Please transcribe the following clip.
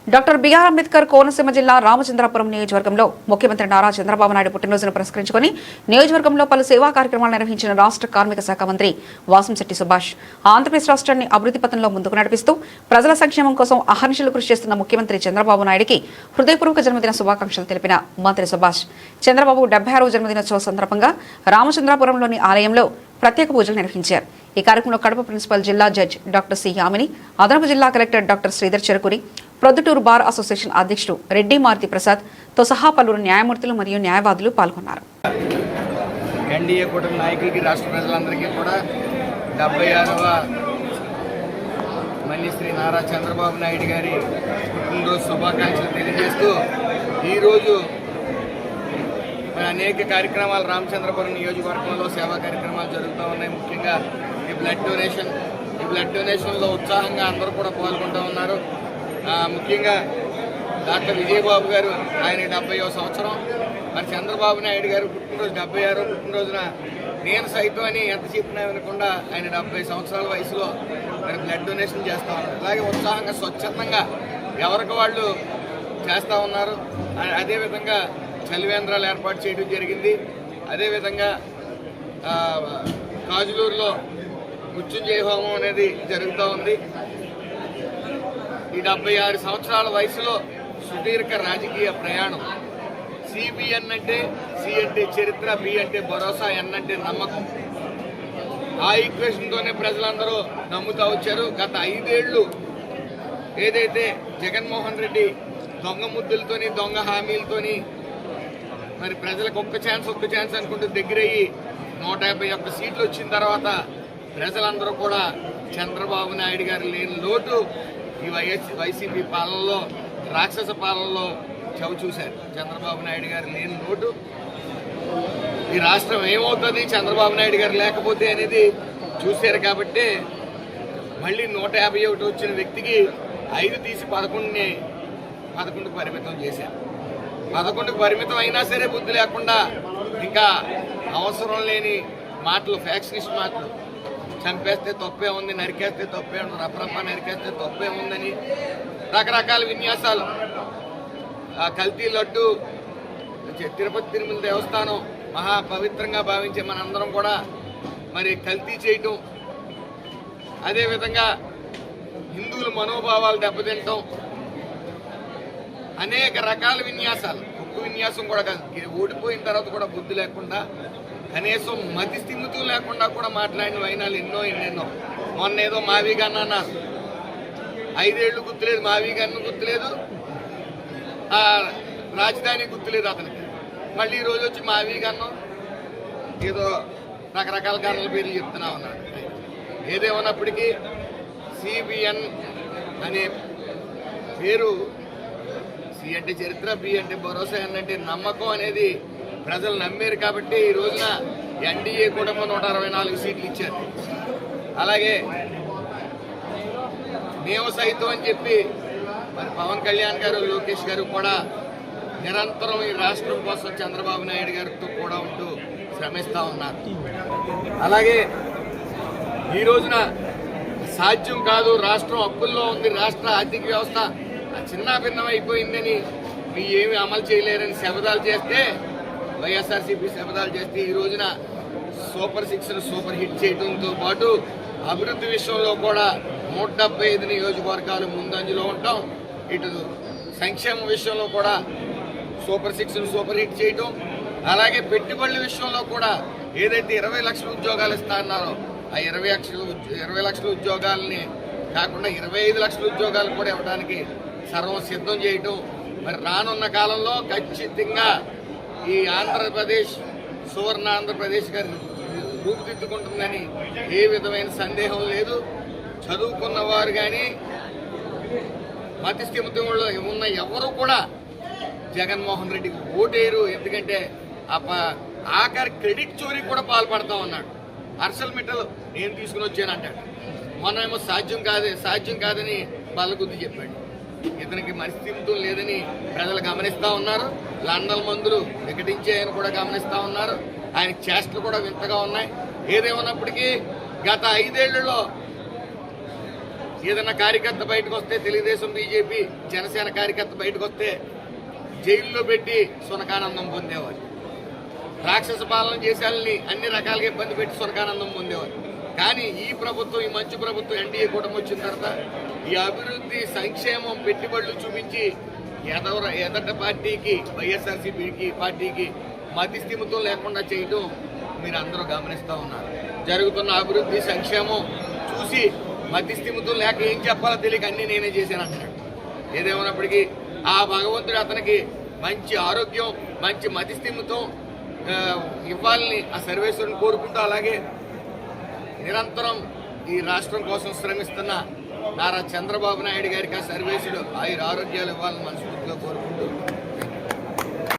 Doctor BR Ambedkar Konaseema జిల్లా రామచంద్రాపురం నియోజకవర్గంలో ముఖ్యమంత్రి నారా చంద్రబాబు నాయుడు పుట్టినరోజును పురస్కరించుకుని నియోజకవర్గంలో పలు సేవా కార్యక్రమాలు నిర్వహించిన రాష్ట్ర కార్మిక శాఖ మంత్రి వాసంశెట్టి సుభాష్ ఆంధ్రప్రదేశ్ రాష్ట్రాన్ని అభివృద్ధి పథంలో ముందుకు నడిపిస్తూ ప్రజల సంక్షేమం కోసం అహర్నిశలు కృషి చేస్తున్న ముఖ్యమంత్రి చంద్రబాబు నాయుడికి హృదయపూర్వక జన్మదిన శుభాకాంక్షలు తెలిపిన మంత్రి సుభాష్ చంద్రబాబు 76వ జన్మదినోత్సవ సందర్భంగా రామచంద్రాపురంలోని ఆలయంలో ప్రత్యేక పూజలు నిర్వహించారు. ఈ కార్యక్రమంలో కడప ప్రిన్సిపల్ జిల్లా జడ్జి డాక్టర్ సి యామిని, అదనపు జిల్లా collector doctor Sridhar Cherukuri, Proddatur bar association అధ్యక్షుడు రెడ్డి మారుతి ప్రసాద్ తో సహా పలువురు న్యాయమూర్తులు మరియు న్యాయవాదులు పాల్గొన్నారు. ఎన్డీఏ కూటమి నాయకులకి రాష్ట్ర ప్రజలందరికీ కూడా 76వ శ్రీ నారా చంద్రబాబు నాయుడు గారి పుట్టినరోజు శుభాకాంక్షలు తెలియజేస్తూ ఈరోజు అనేక కార్యక్రమాలు రామచంద్రపురం నియోజకవర్గంలో సేవా కార్యక్రమాలు జరుగుతూ ఉన్నాయి. ముఖ్యంగా ఈ బ్లడ్ డొనేషన్లో ఉత్సాహంగా అందరూ కూడా పాల్గొంటూ ఉన్నారు. ముఖ్యంగా డాక్టర్ విజయబాబు గారు ఆయన 70వ సంవత్సరం, మరి చంద్రబాబు నాయుడు గారు పుట్టినరోజు 76వ పుట్టినరోజున నేను సైతం అని ఎంత చెప్పినా వినకుండా ఆయన 70 సంవత్సరాల వయసులో మరి బ్లడ్ డొనేషన్ చేస్తూ ఉన్నారు. అలాగే ఉత్సాహంగా స్వచ్ఛందంగా ఎవరికి వాళ్ళు చేస్తూ ఉన్నారు. అదేవిధంగా చలివేంద్రాలు ఏర్పాటు చేయడం జరిగింది. అదేవిధంగా కాజులూరులో మృత్యుంజయ హోమం అనేది జరుగుతూ ఉంది. ఈ 76 సంవత్సరాల వయసులో సుదీర్ఘ రాజకీయ ప్రయాణం. సిబిఎన్ అంటే సి అంటే చరిత్ర, బి అంటే భరోసా, ఎన్ అంటే నమ్మకం. ఆ ఈక్వేషన్తోనే ప్రజలందరూ నమ్ముతూ వచ్చారు. గత 5 ఏళ్ళు ఏదైతే జగన్మోహన్ రెడ్డి దొంగ ముద్దులతోని దొంగ హామీలతోని మరి ప్రజలకు ఒక్క ఛాన్స్ అనుకుంటూ దగ్గరయ్యి 151 సీట్లు వచ్చిన తర్వాత ప్రజలందరూ కూడా చంద్రబాబు నాయుడు గారు లేని లోటు ఈ వైసీపీ పాలనలో, రాక్షస పాలనలో చవి చూశారు. చంద్రబాబు నాయుడు గారు లేని లోటు, ఈ రాష్ట్రం ఏమవుతుంది చంద్రబాబు నాయుడు గారు లేకపోతే అనేది చూశారు. కాబట్టి మళ్ళీ 151 వచ్చిన వ్యక్తికి 5 తీసి 11కు పరిమితం చేశారు. 11కు పరిమితం అయినా సరే బుద్ధి లేకుండా ఇంకా అవసరం లేని మాటలు, ఫ్యాక్షనిస్ట్ మాటలు, చంపేస్తే తప్పే ఉంది, నరికేస్తే తప్పే ఉంది, రప్రప్ప నరికేస్తే తప్పే ఉందని రకరకాల విన్యాసాలు. కల్తీ లడ్డు, తిరుపతి తిరుమల దేవస్థానం మహా పవిత్రంగా భావించే మనందరం కూడా మరి కల్తీ చేయటం, అదేవిధంగా హిందువుల మనోభావాలు దెబ్బతింటం, అనేక రకాల విన్యాసాలు. ఒక్క విన్యాసం కూడా కాదు, ఓడిపోయిన తర్వాత కూడా బుద్ధి లేకుండా, కనీసం మతి స్థిమితం లేకుండా కూడా మాట్లాడిన వైనాలు ఎన్నెన్నో. మొన్న ఏదో మావి గన్న అన్నారు, 5 ఏళ్ళు గుర్తులేదు, మావి గన్న గుర్తులేదు, రాజధాని గుర్తులేదు అతనికి. మళ్ళీ ఈ రోజు వచ్చి మావి గన్నం ఏదో రకరకాల గన్నల పేర్లు చెప్తున్నా ఉన్నాడు. ఏదేమన్నప్పటికీ సిబిఎన్ అనే పేరు, సి అంటే చరిత్ర, బి అంటే భరోసా, ఎన్ అంటే నమ్మకం అనేది ప్రజలు నమ్మారు. కాబట్టి ఈ రోజున ఎన్డీఏ కూడా 164 సీట్లు ఇచ్చారు. అలాగే మేము సైతం అని చెప్పి మరి పవన్ కళ్యాణ్ గారు, లోకేష్ గారు కూడా నిరంతరం ఈ రాష్ట్రం కోసం చంద్రబాబు నాయుడు గారితో కూడా ఉంటూ శ్రమిస్తూ ఉన్నారు. అలాగే ఈ రోజున సాధ్యం కాదు, రాష్ట్రం అప్పుల్లో ఉంది, రాష్ట్ర ఆర్థిక వ్యవస్థ చిన్నాభిన్నం అయిపోయిందని, మీ ఏమి అమలు చేయలేరని శపథాలు చేస్తే, వైఎస్ఆర్సీపీ శపథాలు చేస్తే, ఈ రోజున సూపర్ 6 సూపర్ హిట్ చేయడంతో పాటు అభివృద్ధి విషయంలో కూడా 175 నియోజకవర్గాలు ముందంజలో ఉంటాం. ఇటు సంక్షేమ విషయంలో కూడా సూపర్ 6 సూపర్ హిట్ చేయటం, అలాగే పెట్టుబడుల విషయంలో కూడా ఏదైతే 20 లక్షల ఉద్యోగాలు ఇస్తా అన్నారో ఆ 20 లక్షల ఉద్యోగాలని కాకుండా 25 లక్షల ఉద్యోగాలు కూడా ఇవ్వడానికి సర్వం సిద్ధం చేయటం. మరి రానున్న కాలంలో ఖచ్చితంగా ఈ ఆంధ్రప్రదేశ్ సువర్ణ ఆంధ్రప్రదేశ్ గారి రూపుదిద్దుకుంటుందని ఏ విధమైన సందేహం లేదు. చదువుకున్న వారు కానీ మతి స్థిమితంలో ఉన్న ఎవరు కూడా జగన్మోహన్ రెడ్డికి ఓటేరు. ఎందుకంటే ఆఖరి క్రెడిట్ చోరీ కూడా పాల్పడతా ఉన్నాడు. హర్షల్ మిట్టల్ నేను తీసుకుని వచ్చానంటాడు, మొన్నేమో సాధ్యం కాదని బల్లగుద్ది చెప్పాడు. ఇతనికి మరిస్థిమితం లేదని ప్రజలు గమనిస్తూ ఉన్నారు. లండన్ మందులు వికటించాయని కూడా గమనిస్తూ ఉన్నారు. ఆయన చేష్టలు కూడా వింతగా ఉన్నాయి. ఏదేమన్నప్పటికీ గత 5 ఏళ్లలో ఏదైనా కార్యకర్త బయటకు వస్తే, తెలుగుదేశం బీజేపీ జనసేన కార్యకర్త బయటకు వస్తే జైల్లో పెట్టి సునకానందం పొందేవారు. రాక్షస పాలన చేసేవాళ్ళని అన్ని రకాలుగా ఇబ్బంది పెట్టి సునకానందం పొందేవారు. కానీ ఈ ప్రభుత్వం, ఈ మంచి ప్రభుత్వం, ఎన్డీఏ కూటమి వచ్చిన తర్వాత ఈ అభివృద్ధి, సంక్షేమం, పెట్టుబడులు చూపించి ఎదట పార్టీకి, వైఎస్ఆర్సీపీకి పార్టీకి మధ్యస్థిమితం లేకుండా చేయడం మీరు అందరూ గమనిస్తూ ఉన్నారు. జరుగుతున్న అభివృద్ధి, సంక్షేమం చూసి మధ్యస్థిమితం లేక ఏం చెప్పాలో తెలియక అన్నీ నేనే చేశాను అంటున్నాడు. ఏదేమైనప్పటికీ ఆ భగవంతుడు అతనికి మంచి ఆరోగ్యం, మంచి మధ్యస్థిమితం ఇవ్వాలని ఆ సర్వేశ్వరుని కోరుకుంటూ, అలాగే నిరంతరం ఈ రాష్ట్రం కోసం శ్రమిస్తున్న నారా చంద్రబాబు నాయుడు గారికి ఆ సర్వేశ్వరుడు ఆయుర ఆరోగ్యాలు ఇవ్వాలని మనస్ఫూర్తిగా కోరుకుంటూ